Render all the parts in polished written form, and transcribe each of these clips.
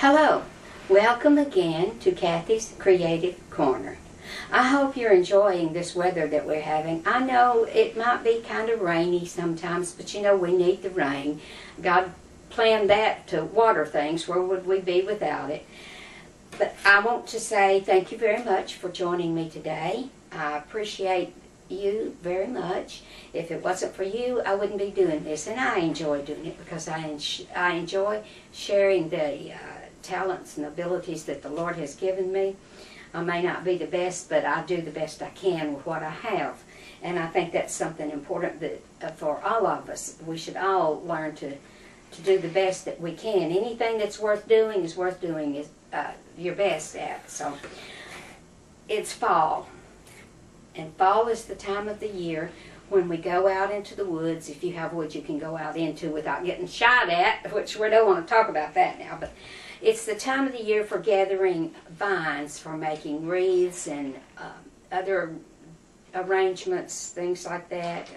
Hello, welcome again to Cathy's Creative Corner. I hope you're enjoying this weather that we're having. I know it might be kind of rainy sometimes, but you know we need the rain. God planned that to water things. Where would we be without it? But I want to say thank you very much for joining me today. I appreciate you very much. If it wasn't for you, I wouldn't be doing this, and I enjoy doing it because I enjoy sharing the talents and abilities that the Lord has given me. I may not be the best, but I do the best I can with what I have, and I think that's something important that for all of us. We should all learn to do the best that we can. Anything that's worth doing is worth doing your best at. So it's fall. And fall is the time of the year when we go out into the woods. If you have woods you can go out into without getting shot at, which we don't want to talk about that now, but it's the time of the year for gathering vines, for making wreaths and other arrangements, things like that,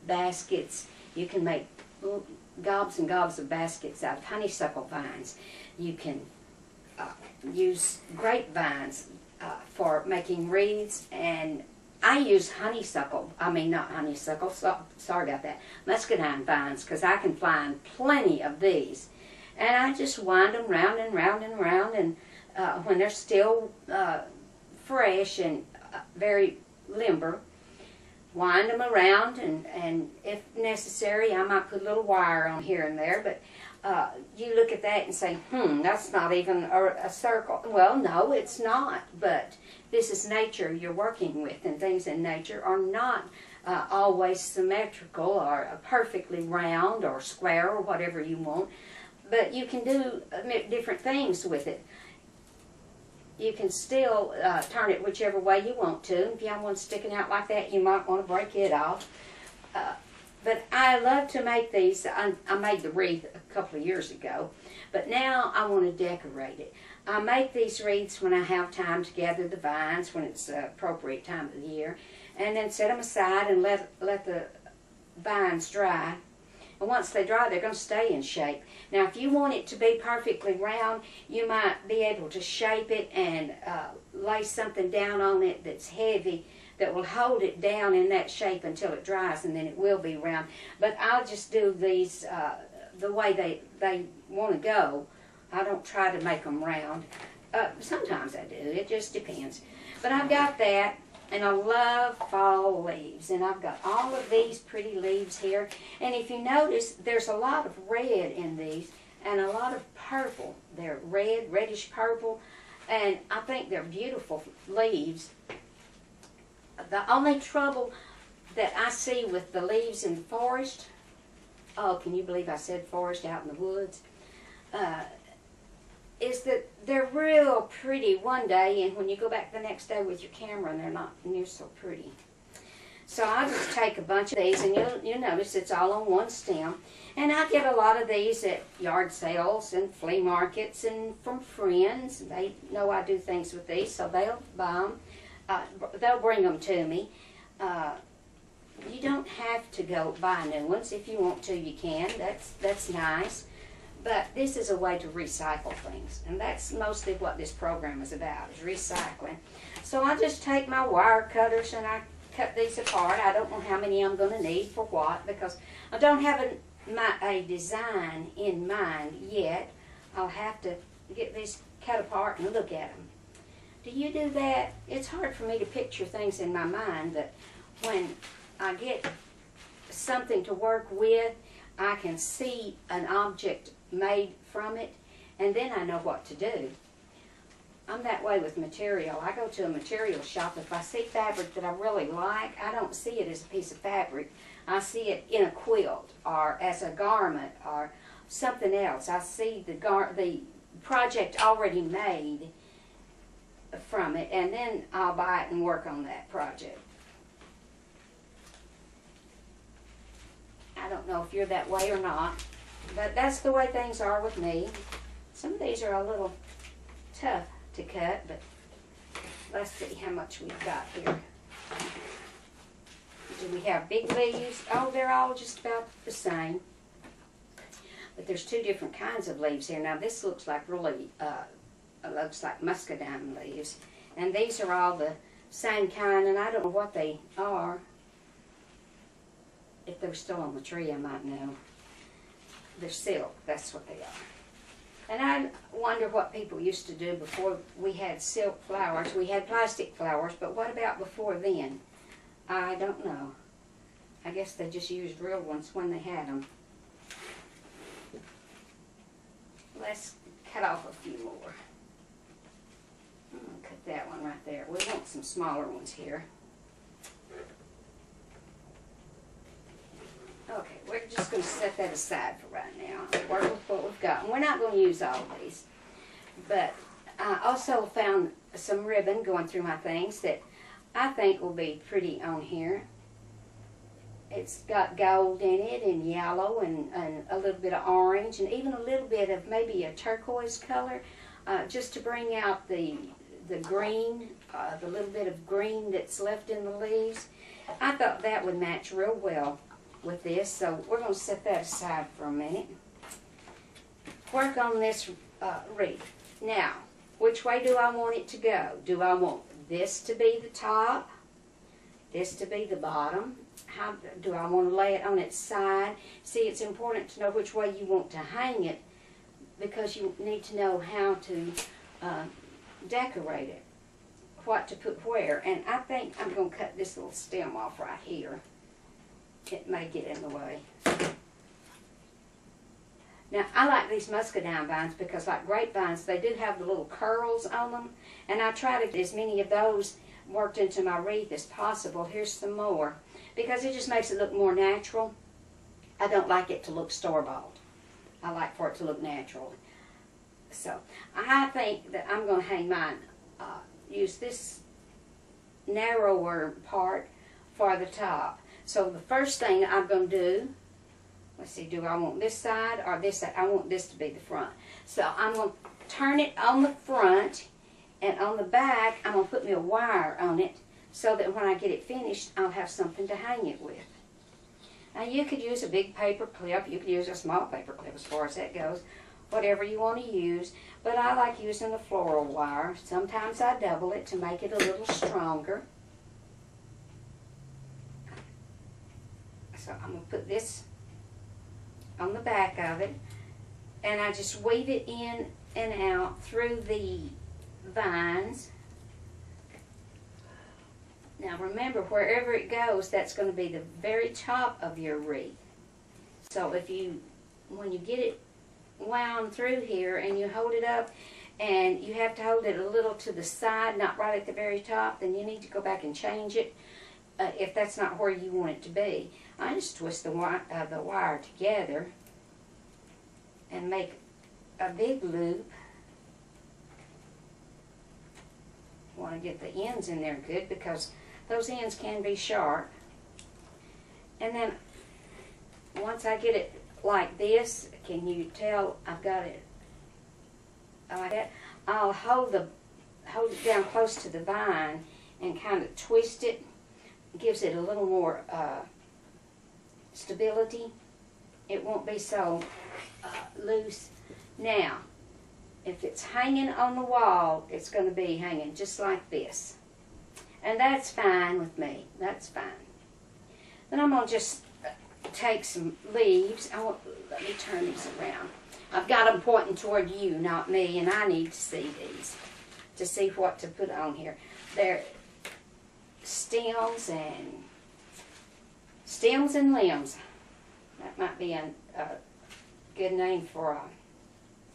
baskets. You can make gobs and gobs of baskets out of honeysuckle vines. You can use grapevines for making wreaths, and I use sorry about that, muscadine vines, because I can find plenty of these. And I just wind them round and round and round, and when they're still fresh and very limber, wind them around, and if necessary, I might put a little wire on here and there, but you look at that and say, that's not even a circle. Well, no, it's not, but this is nature you're working with, and things in nature are not always symmetrical or perfectly round or square or whatever you want, but you can do different things with it. You can still turn it whichever way you want to. If you have one sticking out like that, you might want to break it off. But I love to make these. I made the wreath a couple of years ago, but now I want to decorate it. I make these wreaths when I have time to gather the vines, when it's the appropriate time of the year, and then set them aside and let the vines dry. And once they dry, they're going to stay in shape. Now, if you want it to be perfectly round, you might be able to shape it and lay something down on it that's heavy that will hold it down in that shape until it dries, and then it will be round. But I'll just do these the way they want to go. I don't try to make them round. Sometimes I do. It just depends. But I've got that. And I love fall leaves, and I've got all of these pretty leaves here. And if you notice, there's a lot of red in these and a lot of purple. They're red, reddish purple, and I think they're beautiful leaves. The only trouble that I see with the leaves in the forest, oh, can you believe I said forest, out in the woods, is that they're real pretty one day, and when you go back the next day with your camera, and they're not near so pretty. So I'll just take a bunch of these, and you'll notice it's all on one stem. And I get a lot of these at yard sales and flea markets and from friends. They know I do things with these, so they'll buy them. They'll bring them to me. You don't have to go buy new ones. If you want to, you can. That's nice. But this is a way to recycle things, and that's mostly what this program is about, is recycling. So I just take my wire cutters and I cut these apart. I don't know how many I'm going to need for what, because I don't have a design in mind yet. I'll have to get these cut apart and look at them. Do you do that? It's hard for me to picture things in my mind, but when I get something to work with, I can see an object made from it, and then I know what to do. I'm that way with material. I go to a material shop. If I see fabric that I really like, I don't see it as a piece of fabric. I see it in a quilt or as a garment or something else. I see the project already made from it, and then I'll buy it and work on that project. I don't know if you're that way or not, but that's the way things are with me. Some of these are a little tough to cut, but let's see how much we've got here. Do we have big leaves? Oh, they're all just about the same. But there's two different kinds of leaves here. Now this looks like really, looks like muscadine leaves. And these are all the same kind, and I don't know what they are. If they're still on the tree, I might know. They're silk, that's what they are. And I wonder what people used to do before we had silk flowers. We had plastic flowers, but what about before then? I don't know. I guess they just used real ones when they had them. Let's cut off a few more. I'm going to cut that one right there. We want some smaller ones here. Okay, we're just going to set that aside for right now. Work with what we've got. And we're not going to use all of these. But I also found some ribbon going through my things that I think will be pretty on here. It's got gold in it and yellow and a little bit of orange and even a little bit of maybe a turquoise color just to bring out the green, the little bit of green that's left in the leaves. I thought that would match real well with this, so we're going to set that aside for a minute. Work on this wreath. Now, which way do I want it to go? Do I want this to be the top, this to be the bottom? How do I want to lay it on its side? See, it's important to know which way you want to hang it because you need to know how to decorate it, what to put where. And I think I'm going to cut this little stem off right here. It may get in the way. Now, I like these muscadine vines because like grapevines, they do have the little curls on them. And I try to get as many of those worked into my wreath as possible. Here's some more. Because it just makes it look more natural. I don't like it to look store-bought. I like for it to look natural. So, I think that I'm going to hang mine, use this narrower part for the top. So the first thing I'm going to do, let's see, do I want this side or this side? I want this to be the front. So I'm going to turn it on the front, and on the back, I'm going to put me a wire on it so that when I get it finished, I'll have something to hang it with. Now you could use a big paper clip, you could use a small paper clip as far as that goes, whatever you want to use, but I like using the floral wire. Sometimes I double it to make it a little stronger. So I'm going to put this on the back of it, and I just weave it in and out through the vines. Now remember, wherever it goes, that's going to be the very top of your wreath. So if you, when you get it wound through here and you hold it up, and you have to hold it a little to the side, not right at the very top, then you need to go back and change it if that's not where you want it to be. I just twist the wire together and make a big loop. Want to get the ends in there good because those ends can be sharp. And then once I get it like this, can you tell I've got it like that? I'll hold it down close to the vine and kind of twist it. It gives it a little more stability. It won't be so loose. Now, if it's hanging on the wall, it's going to be hanging just like this. And that's fine with me. That's fine. Then I'm going to just take some leaves. Let me turn these around. I've got them pointing toward you, not me, and I need to see these to see what to put on here. They're stems and limbs. That might be a good name for a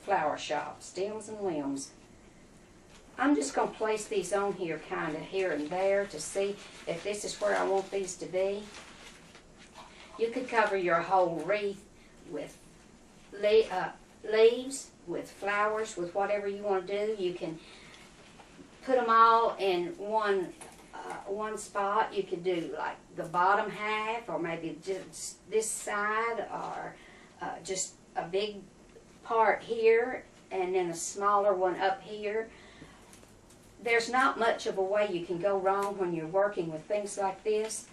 flower shop. Stems and limbs. I'm just going to place these on here kind of here and there to see if this is where I want these to be. You could cover your whole wreath with leaves, with flowers, with whatever you want to do. You can put them all in one spot. You could do like the bottom half, or maybe just this side, or just a big part here and then a smaller one up here. There's not much of a way you can go wrong when you're working with things like this.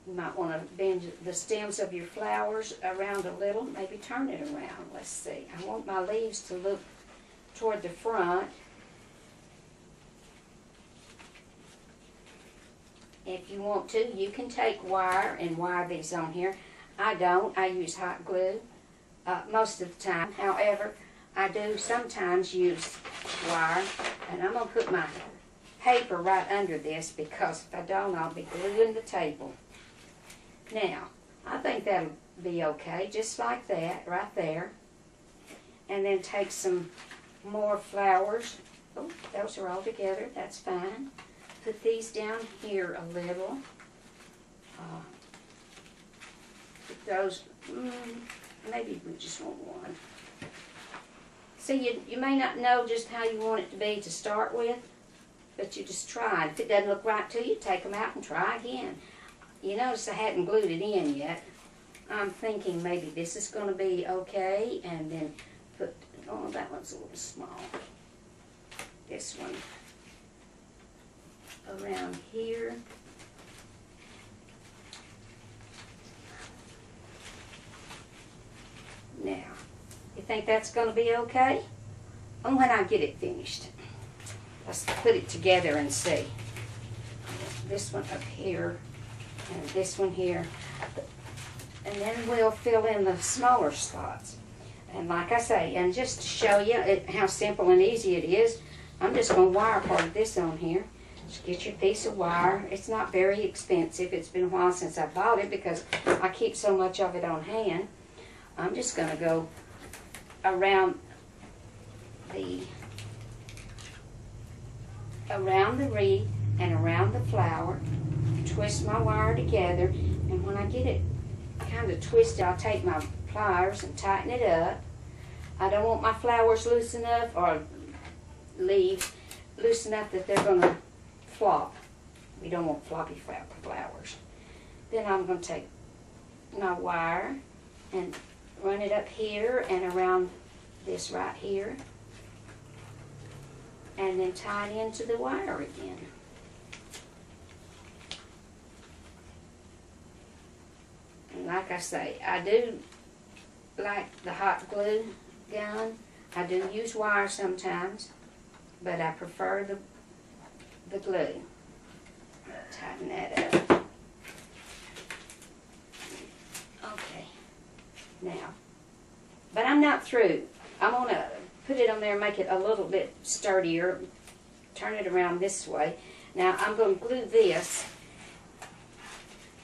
You might want to bend the stems of your flowers around a little, maybe turn it around. Let's see. I want my leaves to look toward the front. If you want to, you can take wire and wire these on here. I don't. I use hot glue most of the time. However, I do sometimes use wire. And I'm going to put my paper right under this because if I don't, I'll be gluing the table. Now, I think that'll be okay, just like that, right there. And then take some more flowers. Oh, those are all together. That's fine. Put these down here a little. Put those, maybe we just want one. See, you may not know just how you want it to be to start with, but you just try. If it doesn't look right to you, take them out and try again. You notice I hadn't glued it in yet. I'm thinking maybe this is going to be okay, and then put, oh, that one's a little small. This one around here. Now, you think that's going to be okay? And when I get it finished, let's put it together and see. This one up here, and this one here. And then we'll fill in the smaller spots. And like I say, and just to show you how simple and easy it is, I'm just going to wire part of this on here. Just get your piece of wire. It's not very expensive. It's been a while since I bought it because I keep so much of it on hand. I'm just going to go around the wreath and around the flower, twist my wire together, and when I get it kind of twisted, I'll take my pliers and tighten it up. I don't want my flowers loose enough, or leaves loose enough that they're going to flop. We don't want floppy flowers. Then I'm going to take my wire and run it up here and around this right here, and then tie it into the wire again. And like I say, I do like the hot glue gun. I do use wire sometimes, but I prefer the glue. Tighten that up. Okay. Now, but I'm not through. I'm going to put it on there and make it a little bit sturdier. Turn it around this way. Now, I'm going to glue this.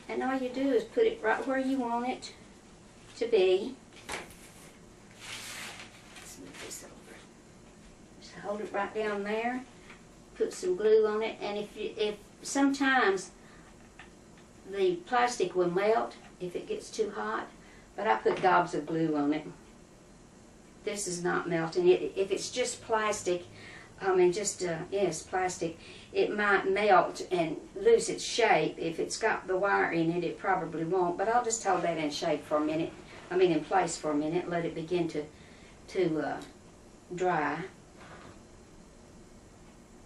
And all you do is put it right where you want it to be. Let's move this over. Just hold it right down there. Put some glue on it. And if sometimes the plastic will melt if it gets too hot, but I put gobs of glue on it. This is not melting. If it's just plastic, yes, plastic, it might melt and lose its shape. If it's got the wire in it, it probably won't. But I'll just hold that in shape for a minute. In place for a minute. Let it begin to dry.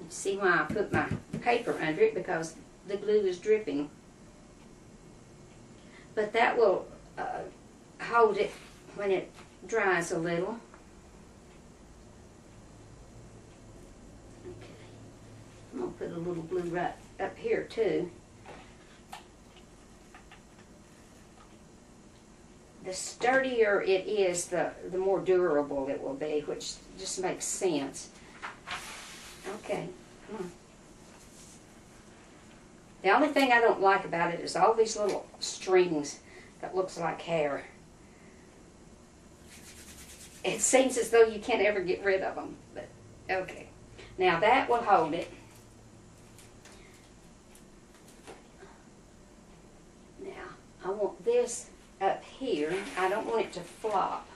See why I put my paper under it? Because the glue is dripping. But that will hold it when it dries a little. Okay. I'm going to put a little glue right up here too. The sturdier it is, the more durable it will be, which just makes sense. Okay, come on. The only thing I don't like about it is all these little strings that looks like hair. It seems as though you can't ever get rid of them, but okay. Now that will hold it. Now, I want this up here. I don't want it to flop.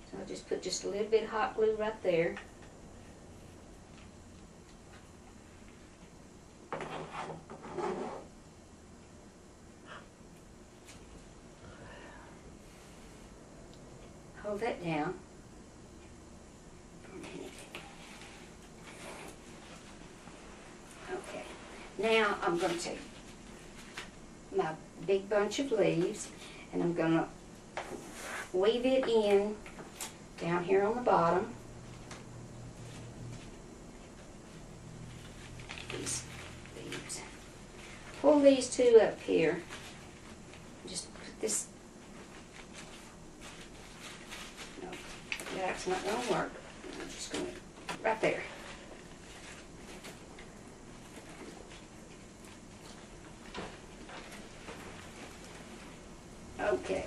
So I'll just put just a little bit of hot glue right there. Hold that down for a minute. Now I'm going to take my big bunch of leaves and I'm going to weave it in down here on the bottom. These leaves. Pull these two up here. Just put this. No, that's not going to work. I'm just going to, right there. Okay.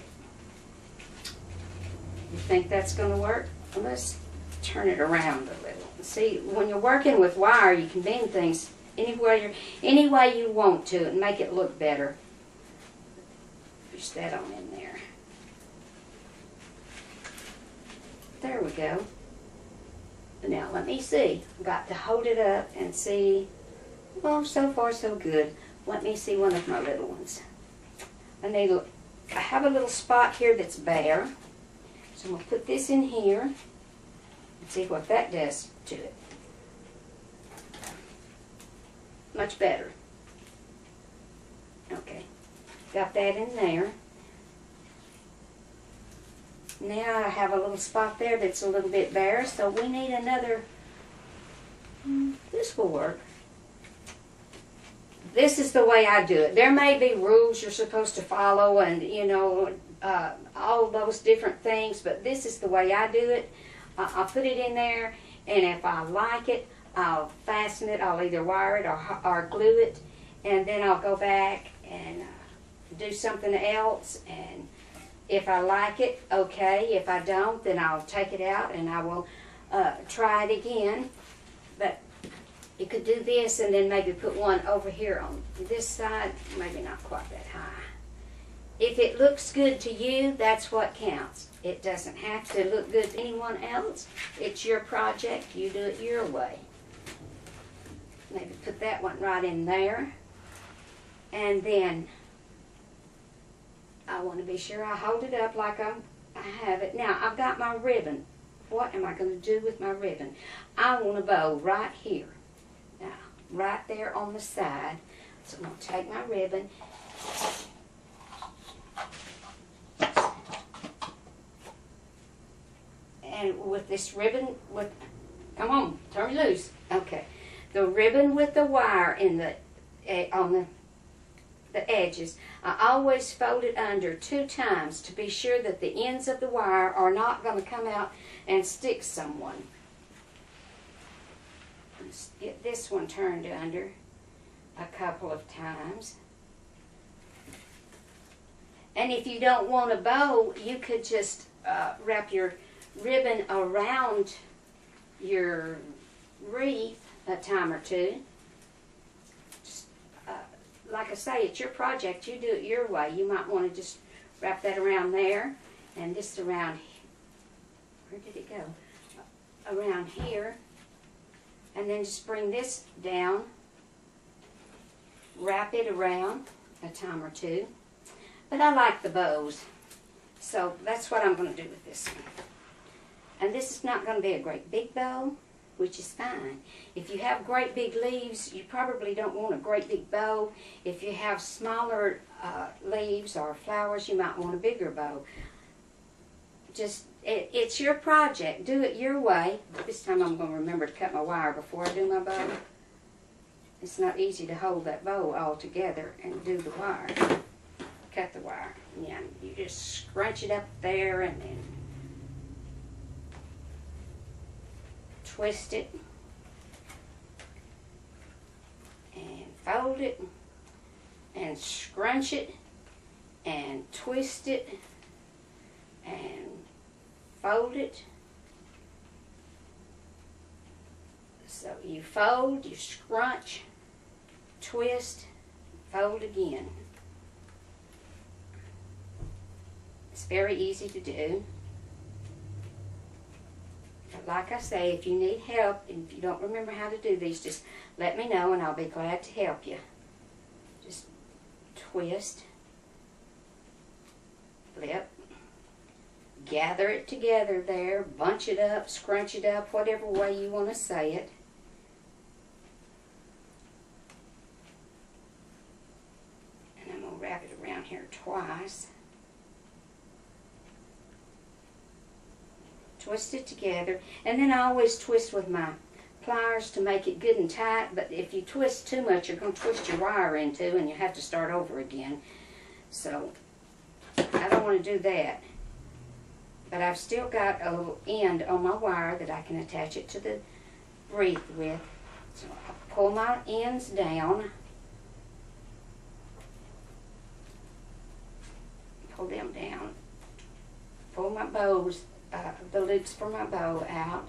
You think that's going to work? Well, let's turn it around a little. See, when you're working with wire, you can bend things any way you want to and make it look better. Push that on in there. There we go. Now let me see. I've got to hold it up and see. Well, so far so good. Let me see one of my little ones. I have a little spot here that's bare. So I'm going to put this in here and see what that does to it. Much better. Okay. Got that in there. Now I have a little spot there that's a little bit bare, so we need another. This will work. This is the way I do it. There may be rules you're supposed to follow and, you know, all those different things, but this is the way I do it. I'll put it in there, and if I like it, I'll fasten it. I'll either wire it or glue it, and then I'll go back and do something else, and if I like it, okay. If I don't, then I'll take it out and I will try it again. But you could do this and then maybe put one over here on this side, maybe not quite that high. If it looks good to you, that's what counts. It doesn't have to look good to anyone else. It's your project. You do it your way. Maybe put that one right in there. And then I want to be sure I hold it up like I have it. Now, I've got my ribbon. What am I going to do with my ribbon? I want a bow right here. Now, right there on the side. So I'm going to take my ribbon. And with this ribbon, come on, turn me loose. Okay. The ribbon with the wire in the on the edges, I always fold it under 2 times to be sure that the ends of the wire are not going to come out and stick someone. Let's get this one turned under a couple of times. And if you don't want a bow, you could just wrap your ribbon around your wreath a time or two. Like I say, it's your project. You do it your way. You might want to just wrap that around there and this around, where did it go? Around here. And then just bring this down, wrap it around a time or two. But I like the bows, so that's what I'm going to do with this one. And this is not going to be a great big bow, which is fine. If you have great big leaves, you probably don't want a great big bow. If you have smaller leaves or flowers, you might want a bigger bow. Just, it's your project. Do it your way. This time I'm going to remember to cut my wire before I do my bow. It's not easy to hold that bow all together and do the wire. Cut the wire. Yeah, you just scrunch it up there and then twist it and fold it and scrunch it and twist it and fold it. So you fold, you scrunch, twist, fold again. It's very easy to do. But like I say, if you need help and if you don't remember how to do these, just let me know and I'll be glad to help you. Just twist, flip, gather it together there, bunch it up, scrunch it up, whatever way you want to say it. twist it together, and then I always twist with my pliers to make it good and tight, but if you twist too much, you're going to twist your wire in too, and you have to start over again. So I don't want to do that. But I've still got a little end on my wire that I can attach it to the wreath with. So I'll pull my ends down, pull them down, pull my bows, the loops for my bow out.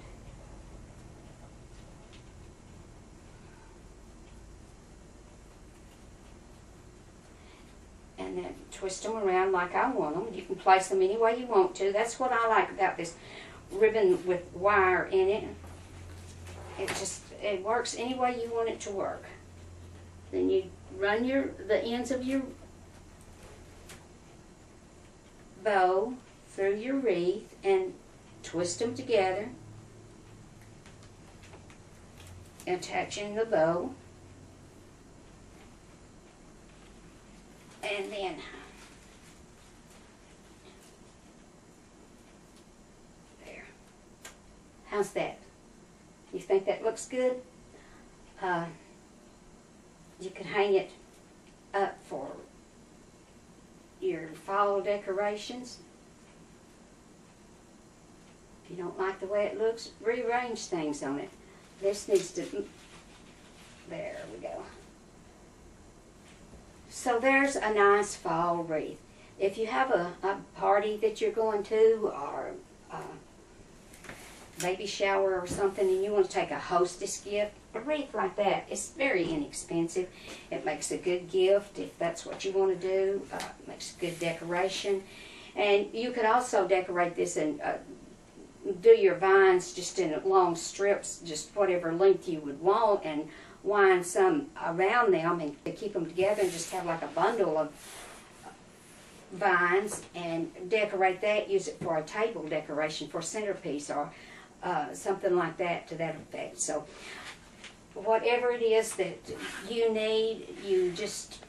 And then twist them around like I want them. You can place them any way you want to. That's what I like about this ribbon with wire in it. It works any way you want it to work. Then you run the ends of your bow through your wreath and twist them together, attaching the bow. And then there. How's that? You think that looks good? You can hang it up for your fall decorations. If you don't like the way it looks, rearrange things on it. This needs to, there we go. So there's a nice fall wreath. If you have a party that you're going to, or a baby shower or something, and you want to take a hostess gift, a wreath like that is very inexpensive. It makes a good gift if that's what you want to do. It makes a good decoration. And you could also decorate this and do your vines just in long strips, just whatever length you would want, and wind some around them and keep them together and just have like a bundle of vines and decorate that. Use it for a table decoration, for a centerpiece, or something like that to that effect. So whatever it is that you need, you just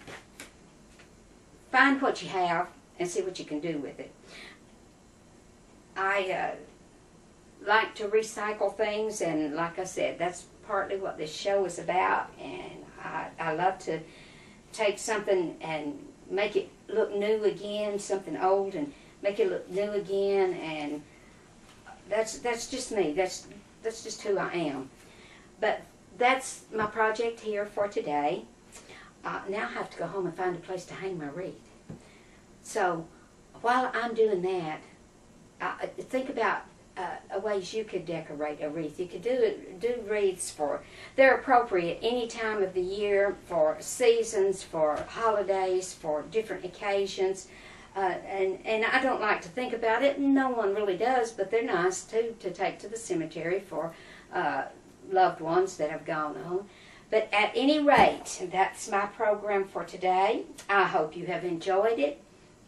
find what you have and see what you can do with it. I like to recycle things, and like I said, that's partly what this show is about. And I love to take something and make it look new again, something old, and make it look new again. And that's just me. That's just who I am. But that's my project here for today. Now I have to go home and find a place to hang my wreath. So while I'm doing that, think about ways you could decorate a wreath. You could do wreaths they're appropriate any time of the year, for seasons, for holidays, for different occasions. And I don't like to think about it, and no one really does, but they're nice too to take to the cemetery for loved ones that have gone on. But at any rate, that's my program for today. I hope you have enjoyed it.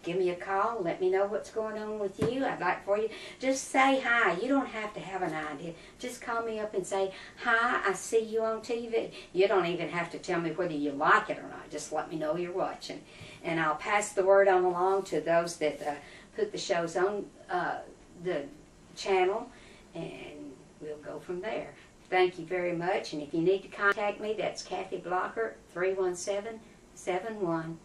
Give me a call. Let me know what's going on with you. I'd like for you just say hi. You don't have to have an idea. Just call me up and say, hi, I see you on TV. You don't even have to tell me whether you like it or not. Just let me know you're watching. And I'll pass the word on along to those that put the shows on the channel, and we'll go from there. Thank you very much. And if you need to contact me, that's Cathy Blocker, 317-71